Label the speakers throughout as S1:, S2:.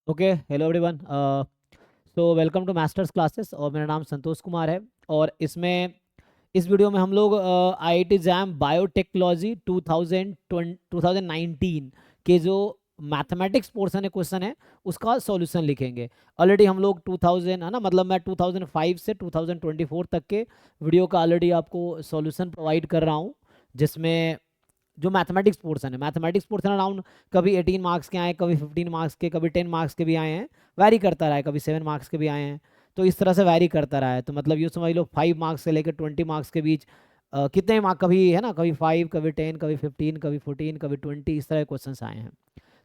S1: Okay, hello everyone. So welcome to masters classes और मेरा नाम संतोष कुमार है। और इस वीडियो में हम लोग आईआईटी जैम बायोटेक्नोलॉजी 2019 के जो मैथमेटिक्स पोर्शन है क्वेश्चन है उसका सॉल्यूशन लिखेंगे। ऑलरेडी हम लोग 2000 है ना, मतलब मैं 2005 से 2024 तक के वीडियो का ऑलरेडी आपको सॉल्यूशन प्रोवाइड कर रहा हूँ, जिसमें जो मैथमेटिक्स पोर्शन अराउंड कभी 18 मार्क्स के आए, कभी 15 मार्क्स के, कभी 10 मार्क्स के भी आए हैं। वैरी करता रहा है, कभी 7 मार्क्स के भी आए हैं। तो इस तरह से वैरी करता रहा है। तो मतलब यूँ समझ लो 5 मार्क्स से लेकर 20 मार्क्स के बीच कितने मार्क कभी है ना, कभी 5, कभी 10, कभी 15, कभी 14, कभी 20, इस तरह के क्वेश्चन आए हैं।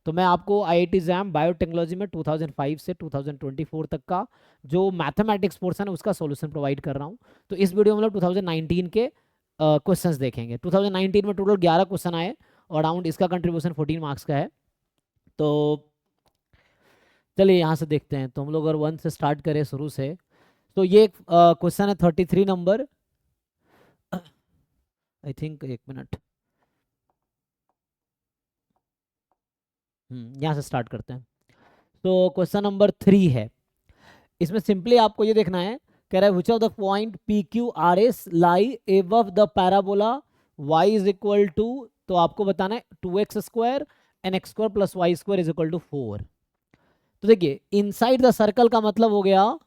S1: तो मैं आपको आईआईटी जैम बायोटेक्नोलॉजी में 2005 से 2024 तक का जो मैथमेटिक्स पोर्शन है उसका सॉल्यूशन प्रोवाइड कर रहा हूँ। तो इस वीडियो में हम लोग 2019 के क्वेश्चंस देखेंगे। 2019 में टोटल 11 क्वेश्चन आए और अराउंड इसका कंट्रीब्यूशन 14 मार्क्स का है। तो चलिए यहाँ से देखते हैं। तो हम लोग अगर 1 से स्टार्ट करें शुरू से, तो ये क्वेश्चन है 33 नंबर। आई थिंक, एक मिनट, यहाँ से स्टार्ट करते हैं। तो क्वेश्चन नंबर 3 है। इसमें सिंपली आपको ये देखना है, कह रहा है which of the point P Q R S lie above the parabola y is equal to, तो आपको बताना है 2x² and x² plus y² is equal to 4। तो देखिए इनसाइड द सर्कल का मतलब हो गया,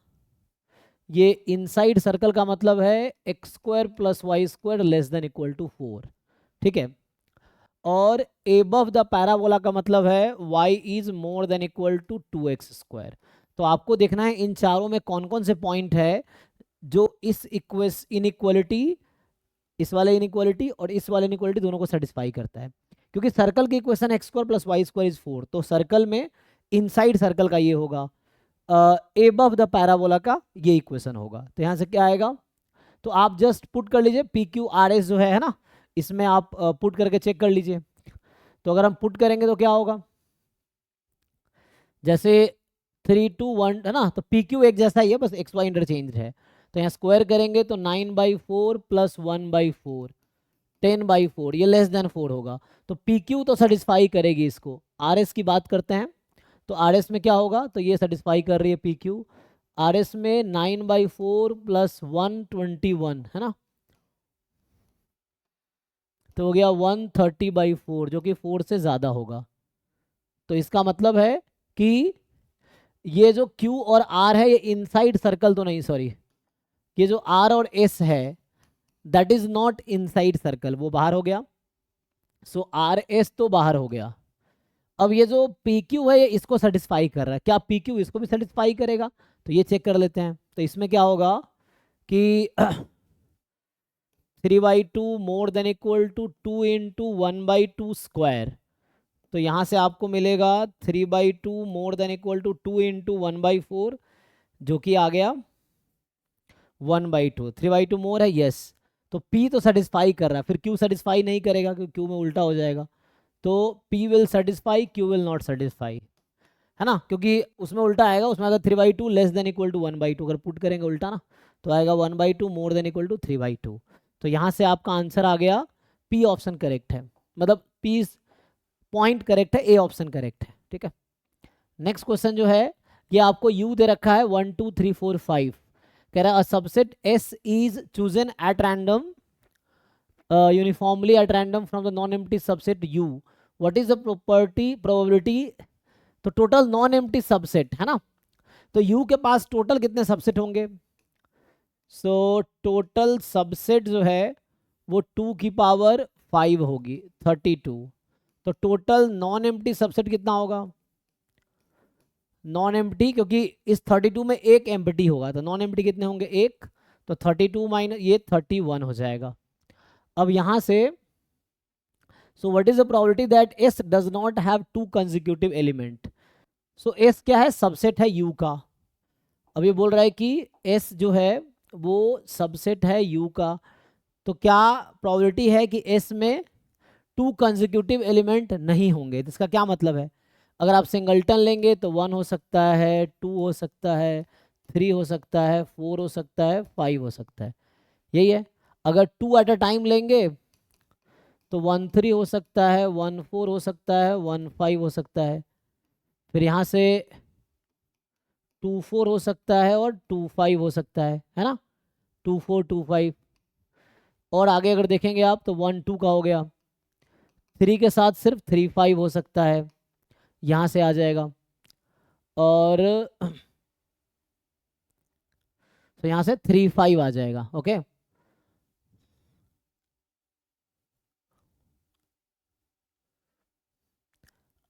S1: ये इनसाइड सर्कल का मतलब है x² plus y² less than equal to 4। ठीक है। और एबव द पैराबोला का मतलब है y is more than equal to 2x²। तो आपको देखना है इन चारों में कौन कौन से पॉइंट है जो इस इनइक्वलिटी, इस वाले इनइक्वलिटी और इस वाले इनइक्वलिटी दोनों को सेटिस्फाई करता है। क्योंकि सर्कल की equation x² plus y² is 4, तो सर्कल में इनसाइड सर्कल का ये होगा, एबव द पैराबोला का ये इक्वेशन होगा। तो यहाँ से क्या आएगा, तो आप जस्ट पुट कर लीजिए पी क्यू आर एस जो है ना, इसमें आप पुट करके चेक कर लीजिए। तो अगर हम पुट करेंगे तो क्या होगा, जैसे 3, 2, 1 है ना, तो पी क्यू एक जैसा ही है, बस एक्स वाई इंटरचेंज है। तो यहाँ स्क्वायर करेंगे तो 9/4 प्लस 1/4, 10/4, ये लेस देन 4 होगा। तो पी क्यू तो सेटिस्फाई करेगी इसको। आर एस की बात करते हैं, तो आर एस में क्या होगा, तो ये सेटिस्फाई कर रही है पी क्यू। आर एस में 9/4 प्लस 121 है ना, तो हो गया 130/4, जो कि 4 से ज़्यादा होगा। तो इसका मतलब है कि ये जो Q और R है ये इनसाइड सर्कल तो नहीं, सॉरी, ये जो R और S है that is not inside circle, वो बाहर हो गया। सो RS तो बाहर हो गया। अब ये जो PQ है ये इसको सेटिस्फाई कर रहा है, क्या PQ इसको भी सेटिस्फाई करेगा, तो ये चेक कर लेते हैं। तो इसमें क्या होगा कि 3/2 more than equal to 2 into 1/2²। तो यहाँ से आपको मिलेगा 3/2 more than equal to 2 into 1/4, जो कि आ गया 1/2। 3/2 मोर है, यस। तो P तो सेटिस्फाई कर रहा है, फिर Q सेटिस्फाई नहीं करेगा क्योंकि Q में उल्टा हो जाएगा। तो P will satisfy, Q will not satisfy, है ना, क्योंकि उसमें उल्टा आएगा। उसमें अगर 3/2 लेस देन इक्वल टू 1/2 अगर पुट करेंगे उल्टा ना, तो आएगा 1/2 मोर देन इक्वल टू 3/2। तो यहाँ से आपका आंसर आ गया, P ऑप्शन करेक्ट है, मतलब P पॉइंट करेक्ट है, A ऑप्शन करेक्ट है। ठीक है। नेक्स्ट क्वेश्चन जो है, ये आपको U दे रखा है 1 2 3 4 5। कह रहा है subset S is chosen at random uniformly at random from the non empty subset U, what is the property probability. तो टोटल नॉन एम्प्टी सबसेट है ना, तो U के पास टोटल कितने सबसेट होंगे। सो टोटल सबसेट जो है वो 2 की पावर 5 होगी, 32। तो टोटल नॉन एम्प्टी सबसेट कितना होगा, नॉन एम्प्टी, क्योंकि इस 32 में एक एम्प्टी होगा, तो नॉन एम्प्टी कितने होंगे, एक। तो 32 माइनस ये 31 हो जाएगा। अब यहां से, so what is the probability that S does not have 2 consecutive element. So S क्या है, सबसेट है यू का। अब ये बोल रहा है कि एस जो है वो सबसेट है यू का, तो क्या प्रोबेबिलिटी है कि एस में 2 कंसेक्यूटिव एलिमेंट नहीं होंगे। तो इसका क्या मतलब है, अगर आप सिंगल्टन लेंगे तो 1 हो सकता है, 2 हो सकता है, 3 हो सकता है, 4 हो सकता है, 5 हो सकता है, यही है। अगर 2 एट अ टाइम लेंगे तो 1 3 हो सकता है, 1 4 हो सकता है, 1 5 हो सकता है। फिर यहाँ से 24 हो सकता है और 25 हो सकता है ना, 24 25। और आगे अगर देखेंगे आप तो 1 2 का हो गया, 3 के साथ सिर्फ 3 5 हो सकता है, यहाँ से आ जाएगा। और तो यहाँ से 3 5 आ जाएगा। ओके,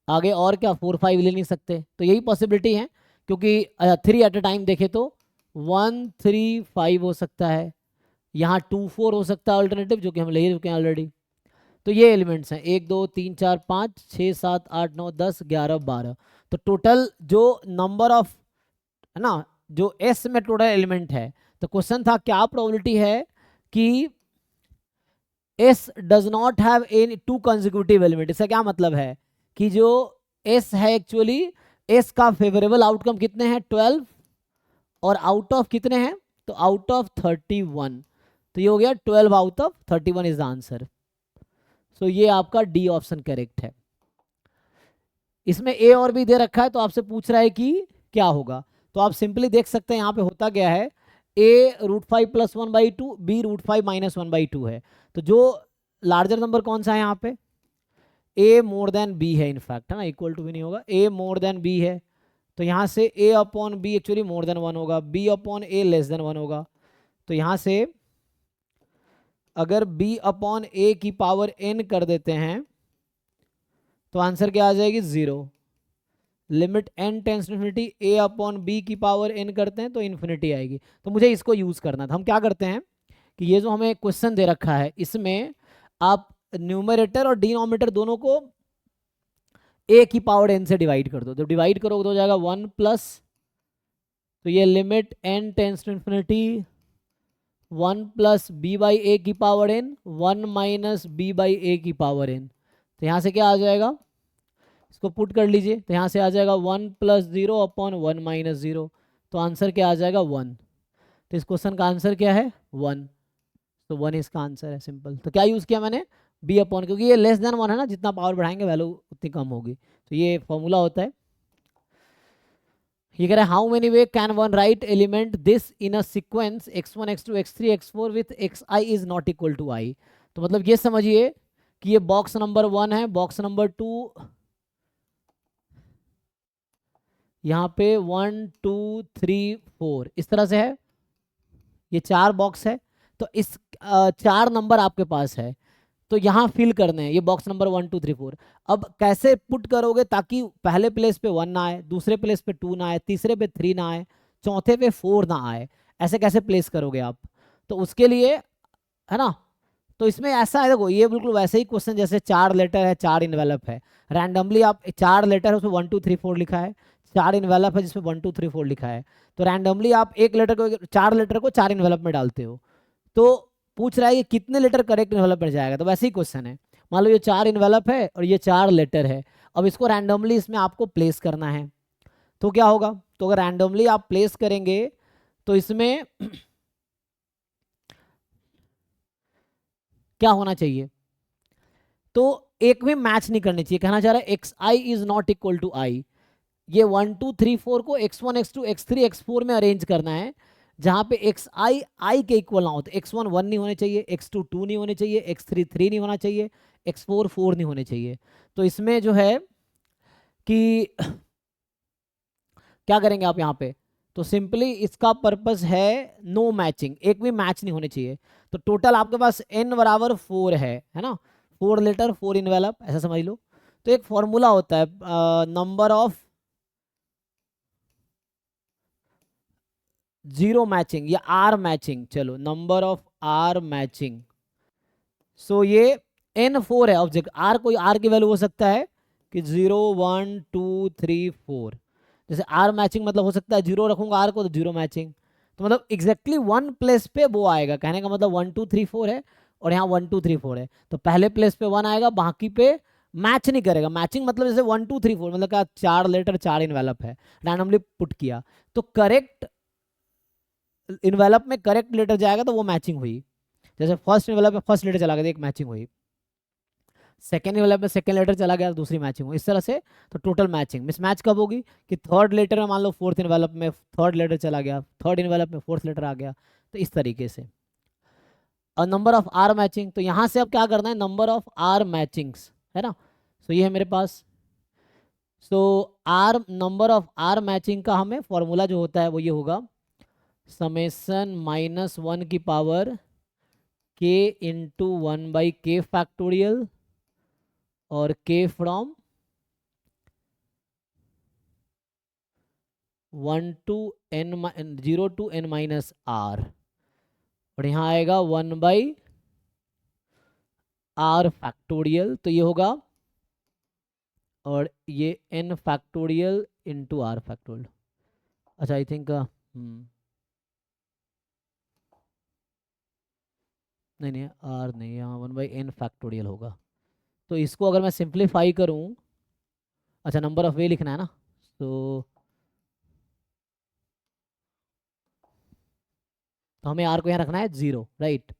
S1: आगे और क्या 4 5 ले नहीं सकते, तो यही पॉसिबिलिटी है, क्योंकि 3 एट अ टाइम देखे तो 1 3 5 हो सकता है, यहाँ 2 4 हो सकता है अल्टरनेटिव, जो कि हम ले चुके हैं ऑलरेडी। तो ये एलिमेंट्स हैं 1 2 3 4 5 6 7 8 9 10 11 12। तो टोटल जो नंबर ऑफ, है ना, जो एस में टोटल एलिमेंट है, तो क्वेश्चन था क्या प्रोबेबिलिटी है कि S does not have any two consecutive element. इसका क्या मतलब है कि जो एस है एक्चुअली, एस का फेवरेबल आउटकम कितने हैं 12, और आउट ऑफ कितने हैं, तो आउट ऑफ 31। तो ये हो गया 12 out of 31 is the answer. So ये आपका डी ऑप्शन करेक्ट है। इसमें ए और बी दे रखा है, तो आपसे पूछ रहा है कि क्या होगा, तो आप सिंपली देख सकते हैं यहाँ पे होता क्या है, ए √5 + 1/2, बी √5 - 1/2 है। तो जो लार्जर नंबर कौन सा है यहाँ पे, ए मोर देन बी है इनफैक्ट, है ना, इक्वल टू भी नहीं होगा, ए मोर देन बी है। तो यहाँ से a upon b actually more than 1 होगा, b upon a less than 1 होगा। तो यहाँ से अगर बी अपॉन ए की पावर n कर देते हैं तो आंसर क्या आ जाएगी 0। Limit n tends to infinity a upon B की पावर n करते हैं तो इन्फिनिटी आएगी। तो मुझे इसको यूज करना था। हम क्या करते हैं कि ये जो हमें क्वेश्चन दे रखा है, इसमें आप न्यूमरेटर और डिनोमिनेटर दोनों को a की पावर n से डिवाइड कर दो। जब डिवाइड करोगे तो हो जाएगा 1 प्लस, तो ये limit n tends to infinity 1 plus b by a की power n 1 minus b by a की पावर n। तो यहाँ से क्या आ जाएगा, इसको पुट कर लीजिए, तो यहाँ से आ जाएगा 1 + 0 अपॉन 1 - 0। तो आंसर क्या आ जाएगा 1। तो इस क्वेश्चन का आंसर क्या है 1। तो 1 इसका आंसर है, सिंपल। तो क्या यूज़ किया मैंने, बी अपॉन, क्योंकि ये लेस देन 1 है ना, जितना पावर बढ़ाएंगे वैल्यू उतनी कम होगी। तो ये फॉर्मूला होता है। ये कह रहा है how many way can one write element this in a sequence x1 x2 x3 x4 with xi is not equal to i। तो मतलब ये समझिए कि ये बॉक्स नंबर 1 है, बॉक्स नंबर 2 यहाँ पे 1 2 3 4 इस तरह से है, ये 4 बॉक्स है। तो इस 4 नंबर आपके पास है, तो यहाँ फिल करने हैं ये बॉक्स नंबर 1 2 3 4। अब कैसे पुट करोगे ताकि पहले प्लेस पे 1 ना आए, दूसरे प्लेस पे 2 ना आए, तीसरे पे 3 ना आए, चौथे पे 4 ना आए, ऐसे कैसे प्लेस करोगे आप। तो उसके लिए, है ना, तो इसमें ऐसा है, देखो ये बिल्कुल वैसे ही क्वेश्चन जैसे 4 लेटर है 4 इनवेलप है, रैंडमली आप 4 लेटर है उसमें 1 2 3 4 लिखा है, 4 इनवेलप है जिसमें 1 2 3 4 लिखा है, तो रैंडमली आप एक लेटर को 4 लेटर को 4 इनवेलप में डालते हो। तो पूछ रहा है कि कितने लेटर करेक्ट इनवेलप में जाएगा, तो वैसे ही क्वेश्चन है। मान लो ये 4 इनवेलप है और ये 4 लेटर है, अब इसको रैंडमली इसमें आपको प्लेस करना है। तो क्या होगा, तो अगर रैंडमली आप प्लेस करेंगे तो इसमें क्या होना चाहिए, तो एक भी मैच नहीं करनी चाहिए। कहना चाह रहा है x I is not equal to i. ये 1 2 3 4 को x1 x2 x3 x4 में अरेंज करना है, जहां पे एक्स आई आई के इक्वल ना हो। तो x1 1 नहीं होने चाहिए, x2 2 नहीं होने चाहिए, x3 3 नहीं होना चाहिए, x4 4 नहीं होने चाहिए। तो इसमें जो है कि क्या करेंगे आप यहाँ पे, तो सिंपली इसका पर्पस है नो मैचिंग, एक भी मैच नहीं होने चाहिए। तो टोटल आपके पास n बराबर 4 है ना, 4 लेटर 4 इनवेलप, ऐसा समझ लो। तो एक फॉर्मूला होता है नंबर ऑफ जीरो मैचिंग या आर मैचिंग, चलो नंबर ऑफ आर मैचिंग। सो ये n4 है ऑब्जेक्ट, आर कोई आर की वैल्यू हो सकता है कि 0 1 2 3 4। जैसे आर मैचिंग मतलब हो सकता है 0 रखूंगा आर को तो 0 मैचिंग, तो मतलब एग्जैक्टली 1 प्लेस पे वो आएगा। कहने का मतलब 1 2 3 4 है और यहाँ 1 2 3 4 है, तो पहले प्लेस पे 1 आएगा, बाकी पे मैच नहीं करेगा। मैचिंग मतलब जैसे 1 2 3 4 मतलब क्या, 4 लेटर 4 इनवेलप है, रैंडमली पुट किया, तो करेक्ट इनवेलप में करेक्ट लेटर जाएगा तो वो मैचिंग हुई। जैसे फर्स्ट इनवेलप में फर्स्ट लेटर चला गया, एक मैचिंग हुई। सेकेंड इनवेलप में सेकेंड लेटर चला गया, दूसरी मैचिंग हो, इस तरह से। तो टोटल मैचिंग मिसमैच कब होगी कि थर्ड लेटर में मान लो फोर्थ इनवेलप में थर्ड लेटर चला गया, थर्ड इनवेलप में फोर्थ लेटर आ गया, तो इस तरीके से। और नंबर ऑफ आर मैचिंग, तो यहाँ से अब क्या करना है, नंबर ऑफ आर मैचिंग्स, है ना। सो ये है मेरे पास। So r number of r matching का हमें फॉर्मूला जो होता है वो ये होगा, समेसन -1 की पावर के इंटू 1/k फैक्टोरियल और k from 0 to n minus R, और यहाँ आएगा 1/r फैक्टोरियल, तो ये होगा, और ये n factorial into R factorial. अच्छा आई थिंक नहीं नहीं आर नहीं, यहाँ 1/n फैक्टोरियल होगा। तो इसको अगर मैं सिंप्लीफाई करूँ, अच्छा नंबर ऑफ वे लिखना है ना, तो हमें आर को यहाँ रखना है 0, राइट।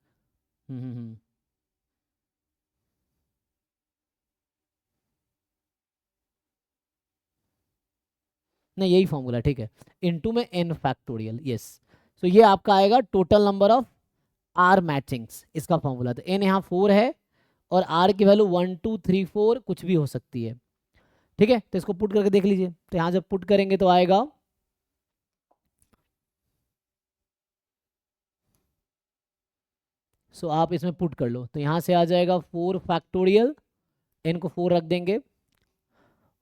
S1: नहीं यही फॉर्मूला ठीक है, इनटू में n फैक्टोरियल, यस। सो ये आपका आएगा total number of R matchings, इसका फॉर्मूला। तो n यहाँ 4 है और r की वैल्यू 1 2 3 4 कुछ भी हो सकती है, ठीक है। तो इसको पुट करके देख लीजिए, तो यहाँ जब पुट करेंगे तो आएगा आप इसमें पुट कर लो, तो यहाँ से आ जाएगा 4 फैक्टोरियल, n को 4 रख देंगे,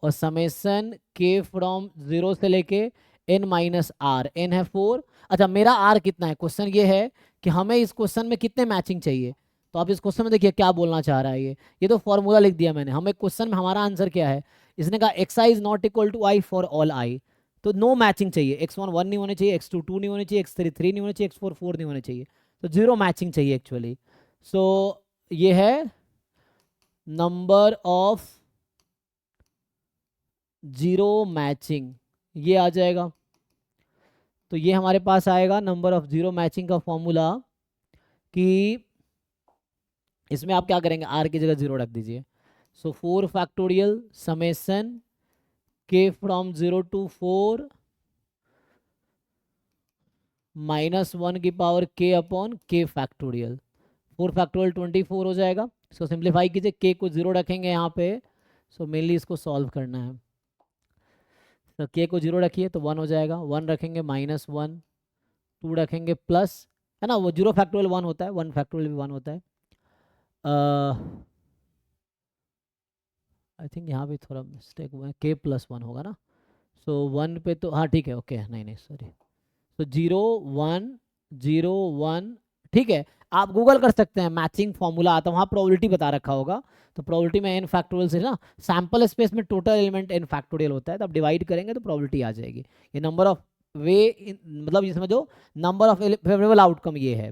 S1: और समेसन k फ्रॉम 0 से लेके n माइनस आर, n है 4। अच्छा मेरा r कितना है, क्वेश्चन ये है कि हमें इस क्वेश्चन में कितने मैचिंग चाहिए। तो आप इस क्वेश्चन में देखिए क्या बोलना चाह रहा है, ये तो फॉर्मूला लिख दिया मैंने, हमें क्वेश्चन में हमारा आंसर क्या है, इसने कहा X I is not equal to I for all I, तो नो मैचिंग चाहिए, x1 1 नहीं होने चाहिए, x2 2 नहीं होने चाहिए, x3 3 नहीं होने चाहिए, x4 4 नहीं होने चाहिए, तो 0 मैचिंग चाहिए एक्चुअली। सो ये है नंबर ऑफ 0 मैचिंग, ये आ जाएगा। तो ये हमारे पास आएगा नंबर ऑफ 0 मैचिंग का फॉर्मूला, कि इसमें आप क्या करेंगे, आर की जगह 0 रख दीजिए। सो 4 factorial summation k from 0 to 4 -1 की power k upon k factorial, 4 factorial 24 हो जाएगा। इसको सिंप्लीफाई कीजिए, k को 0 रखेंगे यहाँ पे, सो मेनली इसको सॉल्व करना है। तो k को 0 रखिए तो 1 हो जाएगा, 1 रखेंगे -1, 2 रखेंगे प्लस, है ना, वो 0 फैक्टोरियल 1 होता है, 1 फैक्टोरियल भी 1 होता है। आई थिंक यहाँ भी थोड़ा मिस्टेक हुआ है, k +1 होगा ना। सो 1 पे तो हाँ ठीक है, ओके नहीं नहीं सॉरी, तो 0 1 0 1, ठीक है। आप गूगल कर सकते हैं, मैचिंग फॉर्मूला आता है वहाँ, प्रोबेबिलिटी बता रखा होगा। तो प्रोबेबिलिटी में n फैक्टोरियल से ना, सैंपल स्पेस में टोटल एलिमेंट n फैक्टोरियल होता है, तो आप डिवाइड करेंगे तो प्रोबेबिलिटी आ जाएगी। ये नंबर ऑफ वे, मतलब ये समझो नंबर ऑफ फेवरेबल आउटकम ये है।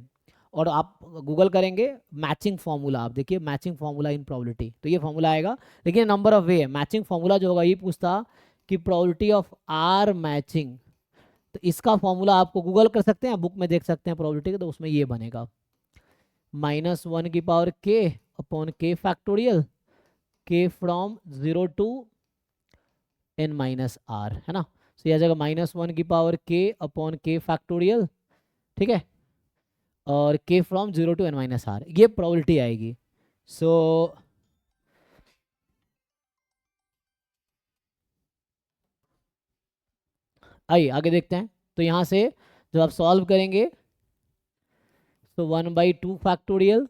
S1: और आप गूगल करेंगे मैचिंग फॉर्मूला, आप देखिए मैचिंग फॉर्मूला इन प्रोबेबिलिटी, तो ये फॉर्मूला आएगा। लेकिन नंबर ऑफ वे है, मैचिंग फॉर्मूला जो होगा ये पूछता कि प्रोबेबिलिटी ऑफ आर मैचिंग, तो इसका फॉर्मूला आपको गूगल कर सकते हैं, बुक में देख सकते हैं प्रोबेबिलिटी के, तो उसमें ये बनेगा -1 की power k upon k factorial, k from 0 to n minus R, है ना। तो यह आ जाएगा -1 की power k upon k factorial, ठीक है, और k from 0 to n minus R, ये प्रोबेबिलिटी आएगी। सो आइए आगे देखते हैं। तो यहाँ से जब आप सॉल्व करेंगे तो 1/2 फैक्टोरियल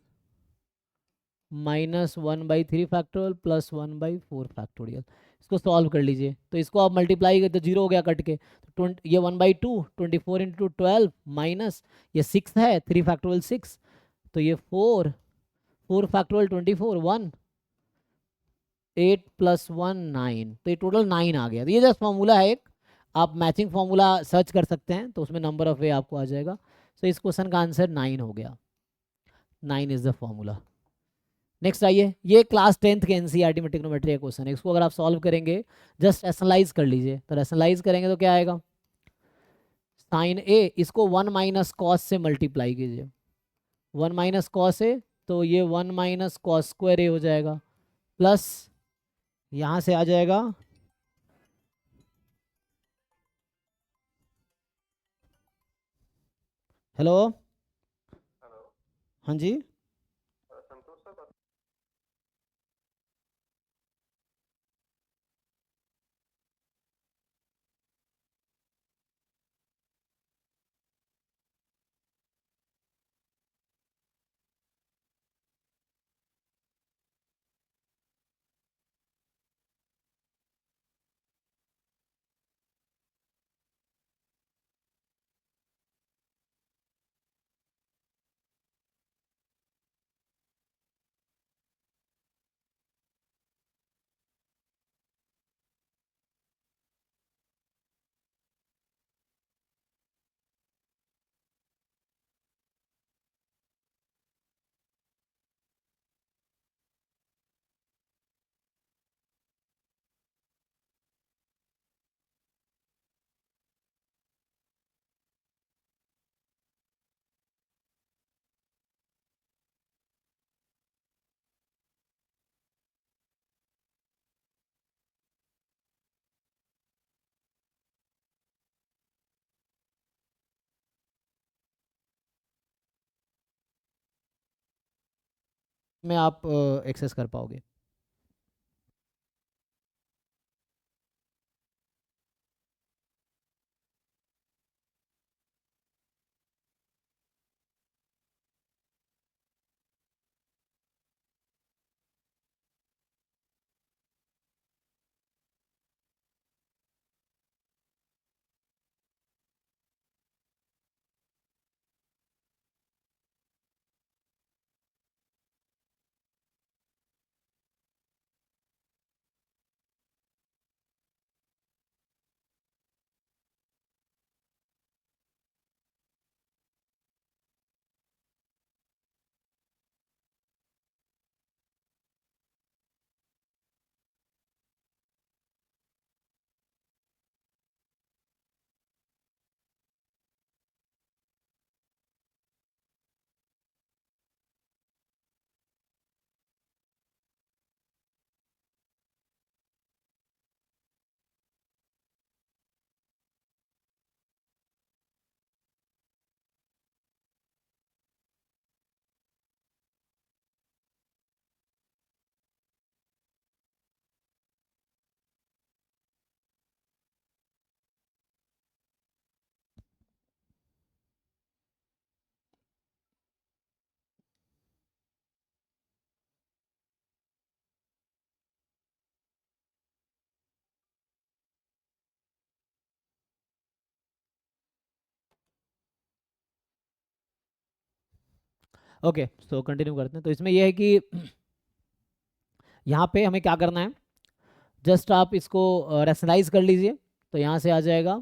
S1: -1/3 फैक्टोरियल प्लस 1/4 फैक्टोरियल, इसको सॉल्व कर लीजिए। तो इसको आप मल्टीप्लाई करते तो 0 हो गया कट के, तो ये 1/2 24 × 12 माइनस ये 6 है, 3 फैक्टोरियल 6, तो ये 4 फैक्टोरियल 24 1 8 + 1 9, तो ये टोटल 9 आ गया। तो ये जस्ट फॉर्मूला है एक, आप मैचिंग फॉर्मूला सर्च कर सकते हैं, तो उसमें नंबर ऑफ वे आपको आ जाएगा। तो इस क्वेश्चन का आंसर 9 हो गया, 9 इज द फॉर्मूला। नेक्स्ट आइए, ये क्लास 10th के एनसीईआरटी में ट्रिग्नोमेट्री का क्वेश्चन है, इसको अगर आप सॉल्व करेंगे जस्ट रैशनलाइज कर लीजिए। तो रैशनलाइज करेंगे तो क्या आएगा, साइन ए, इसको 1 माइनस कॉस से मल्टीप्लाई कीजिए, 1 माइनस कॉस ए, तो ये 1 माइनस कॉस स्क्वायर ए हो जाएगा, प्लस यहाँ से आ जाएगा हेलो। हाँ जी। में आप एक्सेस कर पाओगे। ओके, सो कंटिन्यू करते हैं। तो इसमें यह है कि यहाँ पे हमें क्या करना है, जस्ट आप इसको रैशनलाइज कर लीजिए। तो यहाँ से आ जाएगा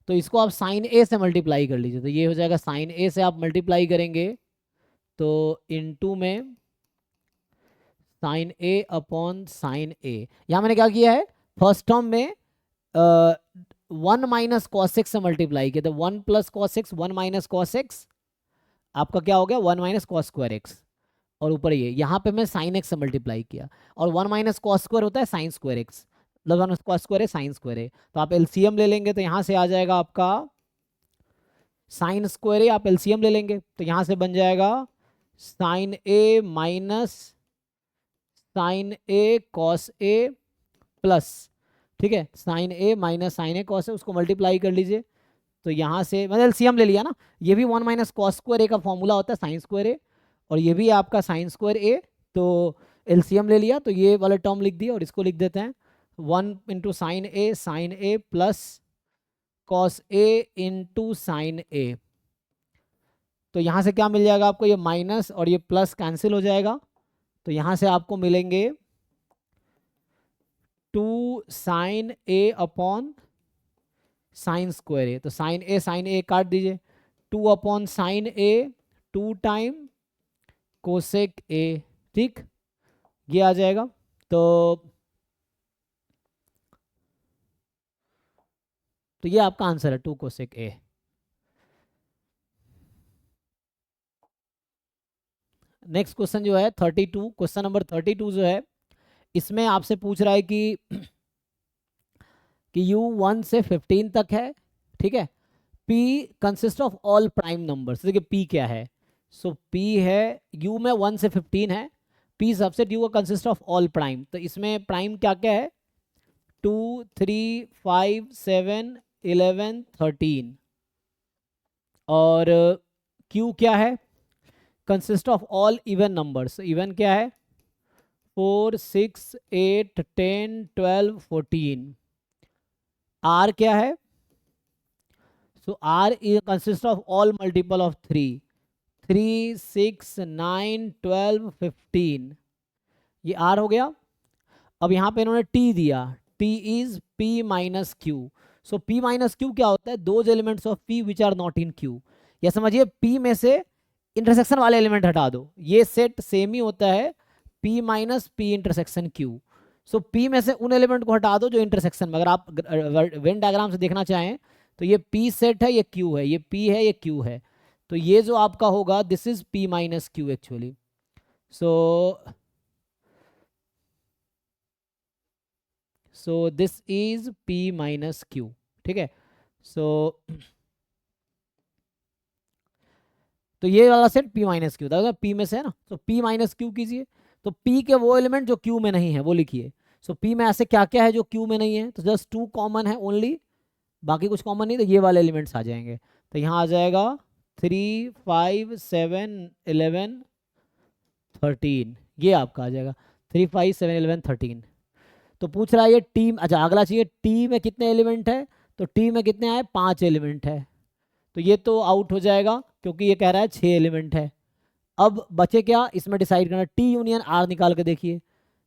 S1: तो इसको आप साइन ए से मल्टीप्लाई कर लीजिए। तो ये हो जाएगा साइन ए से आप मल्टीप्लाई करेंगे तो इनटू में साइन ए अपॉन साइन ए। यहाँ मैंने क्या किया है, फर्स्ट टर्म में 1 - cos x से मल्टीप्लाई किया। तो 1 + cos x 1 - cos x आपका क्या हो गया 1 - cos स्क्वायर एक्स। और ऊपर ये यहाँ पे मैं साइन एक्स से मल्टीप्लाई किया। और 1 - cos स्क्वायर होता है साइन स्क्वायर एक्स, मतलब 1 cos स्क्वायर है साइन स्क्वायर है। तो आप एलसीएम ले लेंगे तो यहाँ से आ जाएगा आपका साइन स्क्वायर ए। आप एलसीएम ले लेंगे तो यहाँ से बन जाएगा sign A minus sign A cos A plus, ठीक है, साइन ए माइनस साइन ए कॉस है, उसको मल्टीप्लाई कर लीजिए। तो यहाँ से मतलब एलसीएम ले लिया ना, ये भी 1 - cos स्क्वायर ए का फॉर्मूला होता है साइन स्क्वायर ए, और ये भी आपका साइन स्क्वायर ए। तो एलसीएम ले लिया तो ये वाला टर्म लिख दिया, और इसको लिख देते हैं 1 × sign A plus cos A into sine ए। तो यहाँ से क्या मिल जाएगा आपको, ये माइनस और ये प्लस कैंसिल हो जाएगा। तो यहाँ से आपको मिलेंगे 2 साइन ए अपॉन साइन स्क्वायर ए। तो साइन ए काट दीजिए, 2 अपॉन साइन ए 2 टाइम कोसेक ए, ठीक, ये आ जाएगा। तो ये आपका आंसर है 2 कोसेक ए। नेक्स्ट क्वेश्चन जो है 32, क्वेश्चन नंबर 32 जो है, इसमें आपसे पूछ रहा है कि u 1 से 15 तक है, ठीक है। p consist of all prime numbers. देखिए p क्या है, सो p है, u में 1 से 15 है, p सबसेट u का कंसिस्ट ऑफ ऑल प्राइम, तो इसमें प्राइम क्या क्या है, 2 3 5 7 11 13, और q क्या है, consist of all even numbers, even क्या है 4 6 8 10 12 14, r क्या है, सो r consist of all multiple of 3 3 6 9 12 15, ये r हो गया। अब यहाँ पे इन्होंने t दिया, t is p minus Q. So p minus Q क्या होता है, those elements of p which are not in q, या समझिए p में से इंटरसेक्शन वाले एलिमेंट हटा दो, ये सेट सेम ही होता है p minus p intersection q। सो p में से उन एलिमेंट को हटा दो जो इंटरसेक्शन में, अगर आप वेन डायग्राम से देखना चाहें तो ये p सेट है, ये q है, ये p है, ये q है, तो ये जो आपका होगा this is p minus q actually. So this is p minus q, ठीक है। सो तो ये वाला सेट p माइनस क्यू था, p में से है ना, तो p माइनस क्यू कीजिए, तो p के वो एलिमेंट जो q में नहीं है वो लिखिए। सो p में ऐसे क्या क्या है जो q में नहीं है, तो जस्ट 2 कॉमन है ओनली, बाकी कुछ कॉमन नहीं, तो ये वाले एलिमेंट्स आ जाएंगे। तो यहाँ आ जाएगा 3 5 7 11 13, ये आपका आ जाएगा 3 5 7 11 13। तो पूछ रहा है ये टी, अच्छा अगला चाहिए टी में कितने एलिमेंट है, तो टी में कितने आए, 5 एलिमेंट है, तो ये तो आउट हो जाएगा क्योंकि ये कह रहा है 6 एलिमेंट है। अब बचे क्या, इसमें डिसाइड करना, टी यूनियन आर निकाल के देखिए,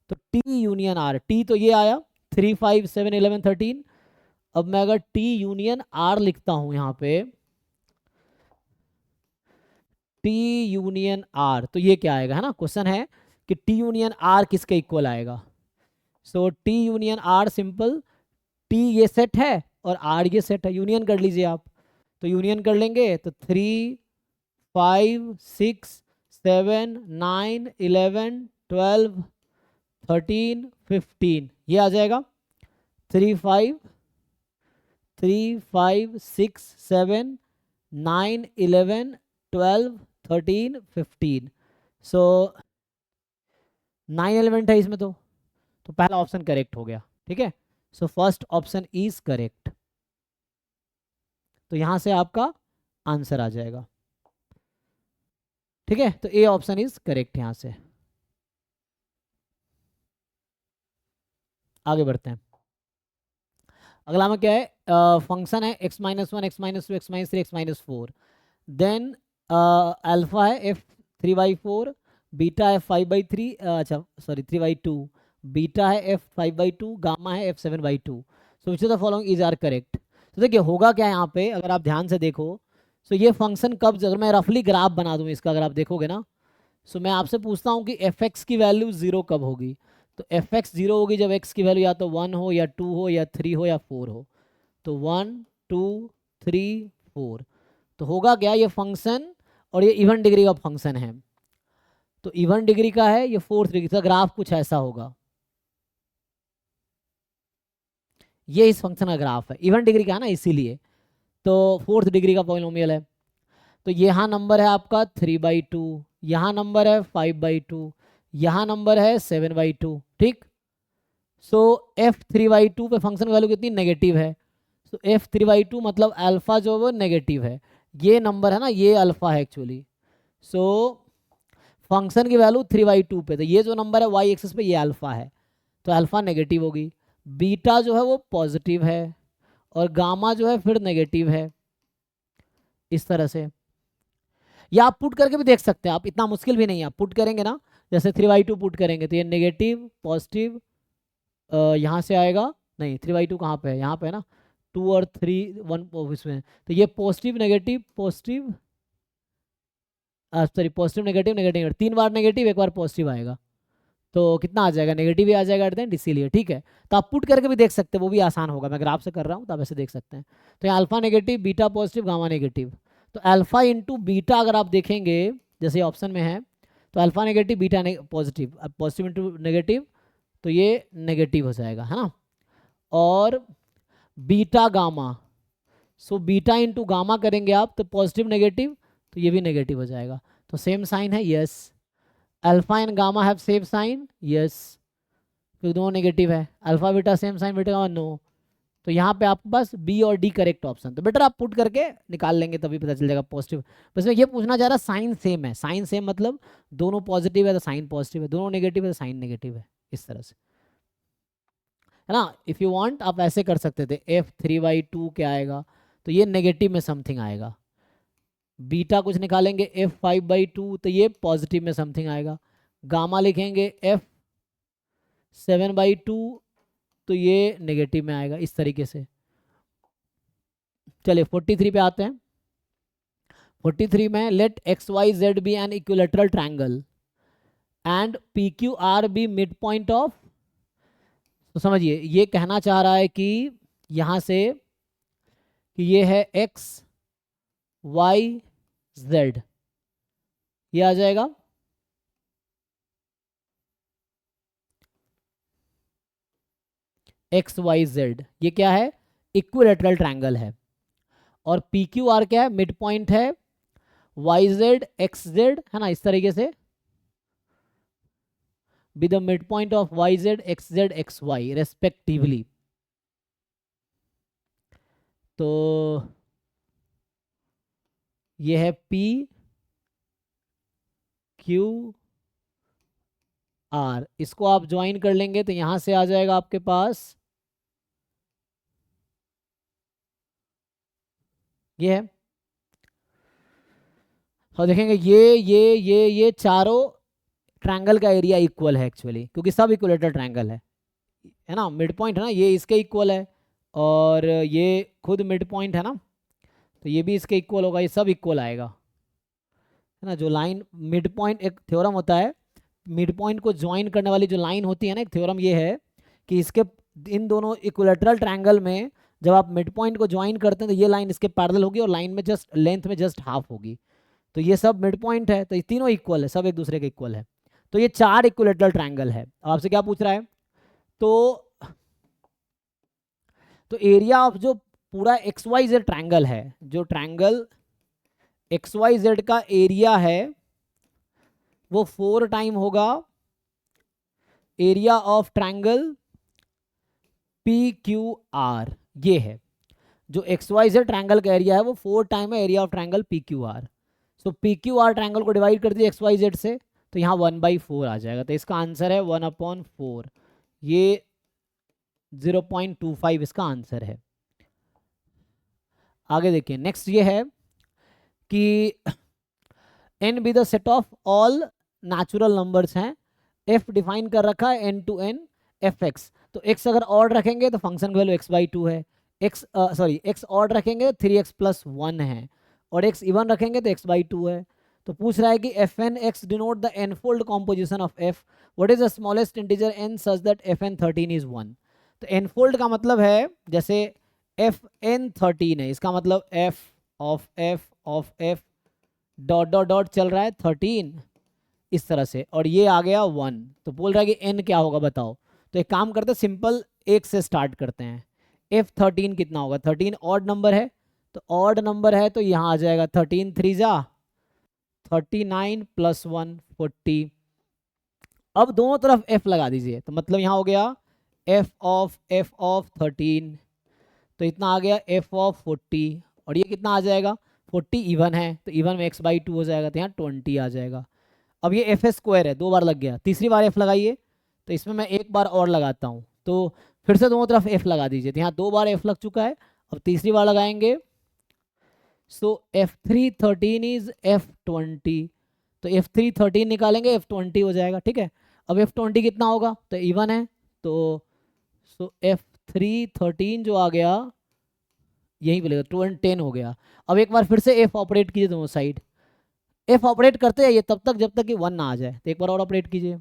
S1: तो टी यूनियन आर, टी तो ये आया 3 5 7 11 13। अब मैं अगर टी यूनियन आर लिखता हूं यहाँ पे, टी यूनियन आर, तो ये क्या आएगा, है ना, क्वेश्चन है कि टी यूनियन आर किसके इक्वल आएगा। So T union R simple, T ये सेट है और आर ये सेट है, यूनियन कर लीजिए आप, तो यूनियन कर लेंगे तो 3 5 6 7 9 11 12 13 15, ये आ जाएगा 3 5 6 7 9 11 12 13 15। सो 9 एलिमेंट है इसमें, तो पहला ऑप्शन करेक्ट हो गया, ठीक है। So first option is correct, तो यहां से आपका आंसर आ जाएगा, ठीक है। तो ए ऑप्शन इज करेक्ट। यहां से आगे बढ़ते हैं, अगला में क्या है, फंक्शन है x minus 1 x minus 2 x minus 3 x minus 4, then alpha है f 3/4, बीटा है 5/3, अच्छा सॉरी 3/2, बीटा है f 5/2, गामा है f 7/2। So which of the following is are correct. तो देखिए होगा क्या यहाँ पे, अगर आप ध्यान से देखो, सो ये फंक्शन कब, अगर मैं रफली ग्राफ बना दूँ इसका, अगर आप देखोगे ना, सो मैं आपसे पूछता हूँ कि एफ एक्स की वैल्यू 0 कब होगी, तो एफ एक्स 0 होगी जब एक्स की वैल्यू या तो 1 हो या 2 हो या 3 हो या 4 हो, तो 1 2 3 4, तो होगा क्या, ये फंक्शन, और ये इवन डिग्री का फंक्शन है, तो इवन डिग्री का है, ये फोर्थ डिग्री का, ग्राफ कुछ ऐसा होगा, ये इस फंक्शन का ग्राफ है, इवन डिग्री का है ना इसीलिए, तो फोर्थ डिग्री का पॉलिनोमियल है। तो यहाँ नंबर है आपका 3/2, यहाँ नंबर है 5/2, यहाँ नंबर है 7/2, ठीक। सो एफ 3/2 पे फंक्शन वैल्यू कितनी, नेगेटिव है, सो एफ 3/2 मतलब अल्फा जो है वो नेगेटिव है, ये नंबर है ना, ये अल्फा है एक्चुअली। सो फंक्शन की वैल्यू 3/2 पे, तो ये जो नंबर है वाई एक्सिस पे ये अल्फा है, तो अल्फा नेगेटिव होगी, बीटा जो है वो पॉजिटिव है, और गामा जो है फिर नेगेटिव है, इस तरह से। या आप पुट करके भी देख सकते हैं, आप इतना मुश्किल भी नहीं है, आप पुट करेंगे ना, जैसे 3/2 पुट करेंगे तो ये नेगेटिव पॉजिटिव यहाँ से आएगा, नहीं 3/2 कहाँ पे है, यहाँ पे है ना, 2 और 3 1 इसमें, तो ये positive negative positive, sorry positive negative negative, 3 बार नेगेटिव 1 बार पॉजिटिव आएगा, तो कितना आ जाएगा, नेगेटिव ही आ जाएगा एट द एंड, इसीलिए, ठीक है। तो आप पुट करके भी देख सकते हैं, वो भी आसान होगा, मैं ग्राफ से कर रहा हूँ तो आप ऐसे देख सकते हैं। तो यहाँ alpha negative, beta positive, gamma negative, तो अल्फा इंटू बीटा अगर आप देखेंगे जैसे ऑप्शन में है, तो अल्फा नेगेटिव बीटा पॉजिटिव, अब पॉजिटिव इंटू नेगेटिव तो ये नेगेटिव हो जाएगा, है ना। और beta gamma, so beta into gamma करेंगे आप तो पॉजिटिव नेगेटिव तो ये भी नेगेटिव हो जाएगा। तो सेम साइन है, yes. Alpha and gamma have same sign, yes, क्योंकि दोनों नेगेटिव है। Alpha beta same sign, beta gamma no. तो यहाँ पे आपके पास बी और डी करेक्ट ऑप्शन। तो बेटर आप पुट करके निकाल लेंगे तभी पता चल जाएगा पॉजिटिव। बस मैं ये पूछना चाह रहा, साइन सेम है, साइन सेम मतलब दोनों पॉजिटिव है तो साइन पॉजिटिव है, दोनों नेगेटिव है तो साइन नेगेटिव है, इस तरह से, है ना। इफ़ यू वांट आप ऐसे कर सकते थे, f3/2 क्या आएगा, तो ये नेगेटिव में समथिंग आएगा। बीटा कुछ निकालेंगे f5/2 तो ये पॉजिटिव में समथिंग आएगा। गामा लिखेंगे f7/2 तो ये नेगेटिव में आएगा, इस तरीके से। चलिए 43 पे आते हैं। 43 में let XYZ be an equilateral triangle and PQR be mid point of. तो समझिए ये कहना चाह रहा है कि यहां से कि ये है XYZ, ये आ जाएगा XYZ, ये क्या है, इक्विलेटरल ट्रायंगल है। और PQR क्या है, मिड पॉइंट है, YZ XZ, है ना, इस तरीके से be the mid point of YZ XZ XY respectively. तो ये है PQR, इसको आप ज्वाइन कर लेंगे तो यहां से आ जाएगा आपके पास ये है। और देखेंगे ये चारों ट्रायंगल का एरिया इक्वल है एक्चुअली, क्योंकि सब इक्वलेटर ट्रायंगल है ना। मिड पॉइंट है ना, ये इसके इक्वल है और ये खुद मिड पॉइंट है ना, तो ये भी इसके इक्वल होगा, ये सब इक्वल आएगा, है ना। जो लाइन मिड पॉइंट, एक थ्योरम होता है मिड पॉइंट को ज्वाइन करने वाली जो लाइन होती है ना, एक थ्योरम ये है कि इसके इन दोनों इक्विलेटरल ट्रायंगल में जब आप मिड पॉइंट को ज्वाइन करते हैं तो ये लाइन इसके पैरेलल होगी और लाइन में जस्ट लेंथ में जस्ट हाफ होगी। तो ये सब मिड पॉइंट है, तो ये तीनों इक्वल है, सब एक दूसरे के इक्वल है। तो ये 4 इक्विलेटरल ट्रायंगल है। आपसे क्या पूछ रहा है, तो एरिया ऑफ जो पूरा XYZ ट्रायंगल है, जो ट्रायंगल XYZ का एरिया है वो 4 टाइम होगा एरिया ऑफ ट्रायंगल PQR। ये है जो XYZ ट्रायंगल का एरिया है वो 4 टाइम है area of triangle PQR। So PQR triangle को डिवाइड कर दिए XYZ से तो यहाँ 1/4 आ जाएगा। तो इसका आंसर है 1/4, ये 0.25 इसका आंसर है। आगे देखिए, नेक्स्ट ये है कि n be the set of all natural numbers हैं। f डिफाइन कर रखा है n to n fx। तो x अगर ऑड रखेंगे तो फंक्शन की वैल्यू x/2 है, x ऑड रखेंगे तो 3x + 1 है, और x इवन रखेंगे तो x/2 है। तो पूछ रहा है कि fn(x) denote the n fold composition of f, what is the smallest integer n such that fn13 is 1। तो n-फोल्ड का मतलब है जैसे fn13 है, इसका मतलब f डॉट डॉट डॉट चल रहा है 13 इस तरह से, और ये आ गया 1। तो बोल रहा है कि n क्या होगा बताओ। तो एक काम करते हैं, सिंपल 1 से स्टार्ट करते हैं। f13 कितना होगा, 13 ऑड नंबर है, तो ऑड नंबर है तो यहाँ आ जाएगा 13 3 जा 39 + 1 40। अब दोनों तरफ f लगा दीजिए, तो मतलब यहाँ हो गया f ऑफ 13, तो इतना आ गया f ऑफ 40, और ये कितना आ जाएगा 40 इवन है तो इवन में x/2 हो जाएगा, तो यहाँ 20 आ जाएगा। अब ये f² है, 2 बार लग गया, तीसरी बार f लगाइए, तो इसमें मैं 1 बार और लगाता हूँ, तो फिर से दोनों तरफ f लगा दीजिए, तो यहाँ 2 बार f लग चुका है, अब तीसरी बार लगाएंगे। सो f313 इज f20, तो f313 निकालेंगे f20 हो जाएगा, ठीक है। अब f20 कितना होगा, तो इवन है, तो सो f313 जो आ गया यही बोलेगा 10 हो गया। अब एक बार फिर से f ऑपरेट कीजिए दोनों साइड, f ऑपरेट करते जाइए तब तक जब तक कि 1 ना आ जाए, तो एक बार और ऑपरेट कीजिए।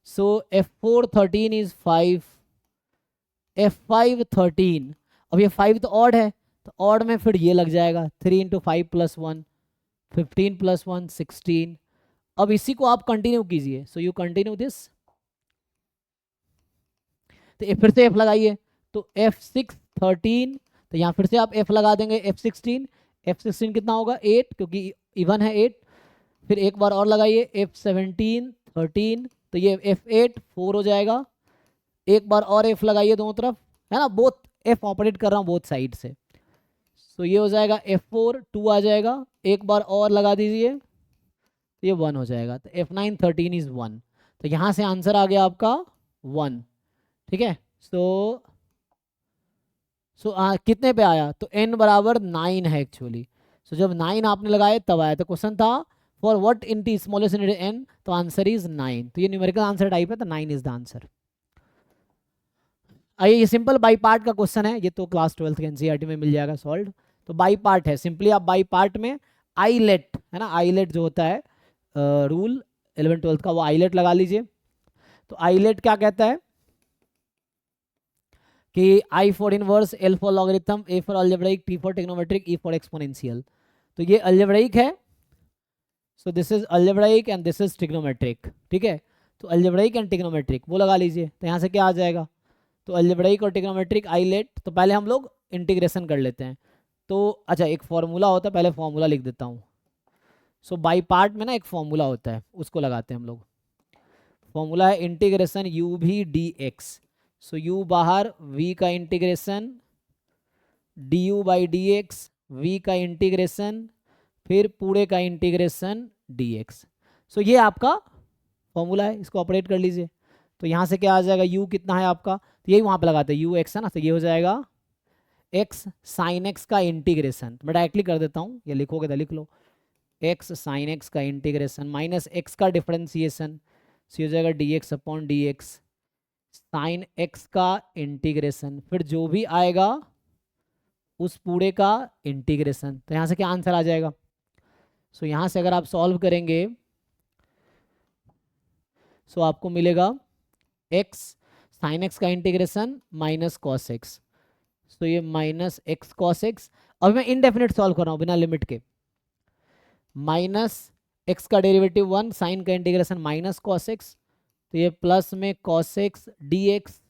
S1: सो f413 इज 5, f513, अब ये 5 तो ऑड है, तो ऑड में फिर ये लग जाएगा 3 × 5 + 1 15 + 1 16, अब इसी को आप कंटिन्यू कीजिए, सो यू कंटिन्यू दिस। तो फिर से एफ लगाइए, तो F6 13, तो यहाँ फिर से आप एफ लगा देंगे F16, F16 कितना होगा 8, क्योंकि इवन है 8। फिर एक बार और लगाइए F17 13, तो ये F8 4 हो जाएगा। एक बार और एफ लगाइए दोनों तरफ, है ना, बोथ एफ ऑपरेट कर रहा हूँ बोथ साइड से। तो ये हो जाएगा F4 2 आ जाएगा। एक बार और लगा दीजिए, तो ये 1 हो जाएगा। तो F9 13 इज 1, तो यहाँ से आंसर आ गया आपका 1। ठीक है, सो कितने पे आया, तो n बराबर 9 है एक्चुअली। सो जब 9 आपने लगाए तब आया। तो क्वेश्चन था for what integer smallest unit n, तो आंसर इज 9। तो ये न्यूमेरिकल आंसर टाइप है, तो 9 इज द आंसर। आइए, ये सिंपल बाई पार्ट का क्वेश्चन है, ये तो क्लास 12 के एनसीईआरटी में मिल जाएगा सॉल्व। तो बाई पार्ट है, सिंपली आप बाई पार्ट में आईलेट, है ना, आईलेट जो होता है रूल 11 12 का, वो आईलेट लगा लीजिए। तो आईलेट क्या कहता है कि I for inverse, L for logarithm, A for algebraic, T for trigonometric, E for exponential. तो ये अलजेब्राइक है, so this is algebraic and this is trigonometric. ठीक है, तो अलजेब्राइक एंड ट्रिग्नोमेट्रिक वो लगा लीजिए। तो यहाँ से क्या आ जाएगा, तो अलजेब्राइक और ट्रिग्नोमेट्रिक आईलेट। तो पहले हम लोग इंटीग्रेशन कर लेते हैं। तो अच्छा, एक फॉर्मूला होता है, पहले फॉर्मूला लिख देता हूँ। सो बाई पार्ट में ना एक फॉर्मूला होता है, उसको लगाते हैं हम लोग। फॉर्मूला है इंटीग्रेशन यू भी डी एक्स। सो यू बाहर, v का integration D U by D X, V का इंटीग्रेशन फिर पूरे का इंटीग्रेशन डी एक्स। सो ये आपका फॉर्मूला है, इसको ऑपरेट कर लीजिए। तो यहाँ से क्या आ जाएगा, u कितना है आपका, तो यही वहाँ पे लगाते हैं, यू एक्स है ना, तो ये हो जाएगा x साइन x का इंटीग्रेशन। मैं डायरेक्टली कर देता हूँ, ये लिखोगे तो लिख लो, x साइन x का इंटीग्रेशन माइनस x का डिफरेंशिएशन, सो हो जाएगा D X upon D X sine x का इंटीग्रेशन, फिर जो भी आएगा उस पूरे का इंटीग्रेशन। तो यहाँ से क्या आंसर आ जाएगा, सो यहाँ से अगर आप सॉल्व करेंगे सो आपको मिलेगा x साइन x का इंटीग्रेशन माइनस कॉस x, तो ये माइनस एक्स कॉस एक्स। अब मैं इनडेफिनेट सॉल्व कर रहा हूँ बिना लिमिट के, माइनस एक्स का डेरिवेटिव 1, साइन का इंटीग्रेशन माइनस कॉस एक्स, तो ये प्लस में कॉस एक्स डी एक्स,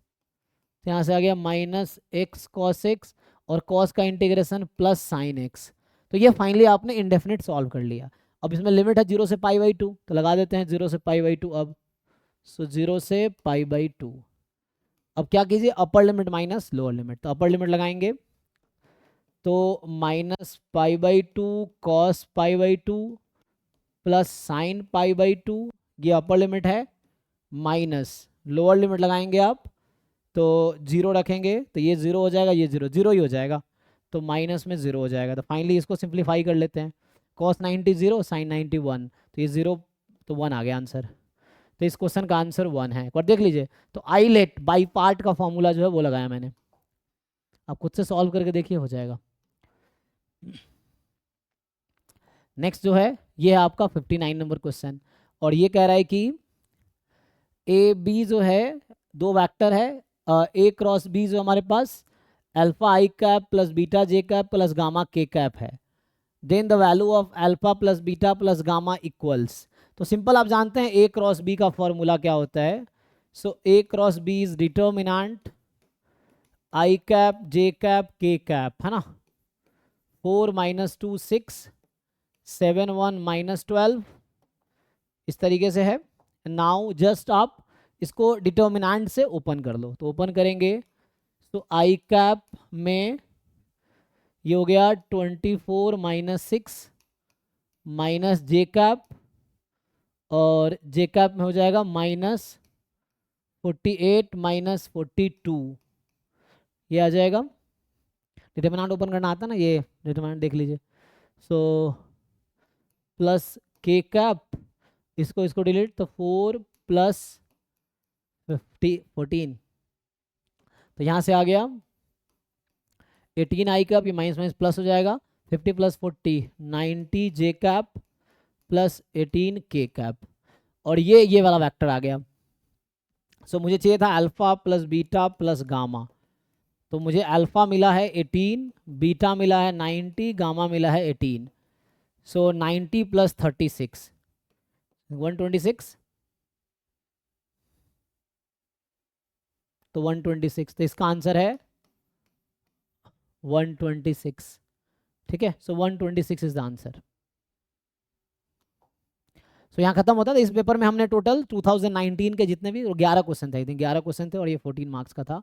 S1: तो यहाँ से आ गया माइनस एक्स कॉस एक्स, और कॉस का इंटीग्रेशन प्लस साइन एक्स। तो ये फाइनली आपने इनडेफिनेट सॉल्व कर लिया। अब इसमें लिमिट है 0 से पाई बाई 2, तो लगा देते हैं 0 से पाई बाई 2 अब। सो 0 से पाई बाई 2, अब क्या कीजिए, upper limit minus lower limit, तो अपर लिमिट लगाएंगे तो minus pi by 2 cos pi by 2 plus sine pi by 2, ये अपर लिमिट है, माइनस लोअर लिमिट लगाएंगे आप तो 0 रखेंगे, तो ये 0 हो जाएगा, ये 0 0 ही हो जाएगा, तो माइनस में 0 हो जाएगा। तो फाइनली इसको सिंप्लीफाई कर लेते हैं, कॉस 90 0 साइन 90 1, तो ये 0 तो 1 आ गया आंसर। तो इस क्वेश्चन का आंसर 1 है। एक बार देख लीजिए, तो आईलेट बाई पार्ट का फॉर्मूला जो है वो लगाया मैंने, आप खुद से सॉल्व करके देखिए, हो जाएगा। नेक्स्ट जो है ये है आपका 59 नंबर क्वेश्चन, और ये कह रहा है कि ए बी जो है दो वेक्टर है, ए क्रॉस बी जो हमारे पास alpha i cap plus beta j cap plus gamma k cap है, then the value of alpha plus beta plus gamma equals. तो सिंपल आप जानते हैं ए क्रॉस बी का फॉर्मूला क्या होता है। So a cross b is determinant i cap j cap k cap, है ना, 4 - 2 6 7 1 -12, इस तरीके से है। नाउ जस्ट आप इसको डिटर्मिनेंट से ओपन कर लो, तो ओपन करेंगे तो आई कैप में ये हो गया 24 - 6 माइनस जे कैप, और जे कैप में हो जाएगा -48 - 42, ये आ जाएगा। डिटर्मिनेंट ओपन करना आता ना, ये डिटर्मिनेंट देख लीजिए। सो प्लस के कैप, इसको इसको डिलीट, तो 4 + 14, तो यहाँ से आ गया 18 आई कैप, ये माइनस माइनस प्लस हो जाएगा, 50 + 40 90 जे कैप प्लस 18 के कैप, और ये वाला वेक्टर आ गया। सो मुझे चाहिए था alpha plus beta plus gamma, तो मुझे अल्फा मिला है 18, बीटा मिला है 90, गामा मिला है 18। सो 90 + 36, 126, तो 126, तो इसका आंसर है 126। ठीक है, सो 126 इज द आंसर। सो यहाँ खत्म होता था। इस पेपर में हमने टोटल 2019 के जितने भी 11 क्वेश्चन थे, आई थिंक 11 क्वेश्चन थे, और ये 14 मार्क्स का था।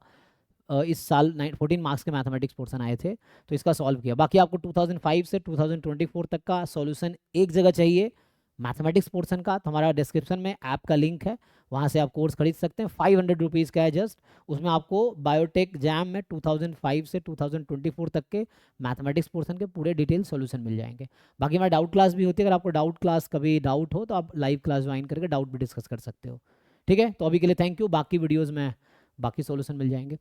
S1: इस साल 14 मार्क्स के मैथमेटिक्स पोर्शन आए थे, तो इसका सॉल्व किया। बाकी आपको 2005 से 2024 तक का सॉल्यूशन एक जगह चाहिए मैथमेटिक्स पोर्शन का, तो हमारा डिस्क्रिप्शन में ऐप का लिंक है, वहाँ से आप कोर्स खरीद सकते हैं। 500 रुपीज़ का है जस्ट। उसमें आपको बायोटेक जैम में 2005 से 2024 तक के मैथमेटिक्स पोर्शन के पूरे डिटेल सॉल्यूशन मिल जाएंगे। बाकी हमारी डाउट क्लास भी होती है, अगर आपको डाउट क्लास कभी डाउट हो तो आप लाइव क्लास ज्वाइन करके डाउट भी डिस्कस कर सकते हो। ठीक है, तो अभी के लिए थैंक यू। बाकी वीडियोज़ में बाकी सॉल्यूशन मिल जाएंगे।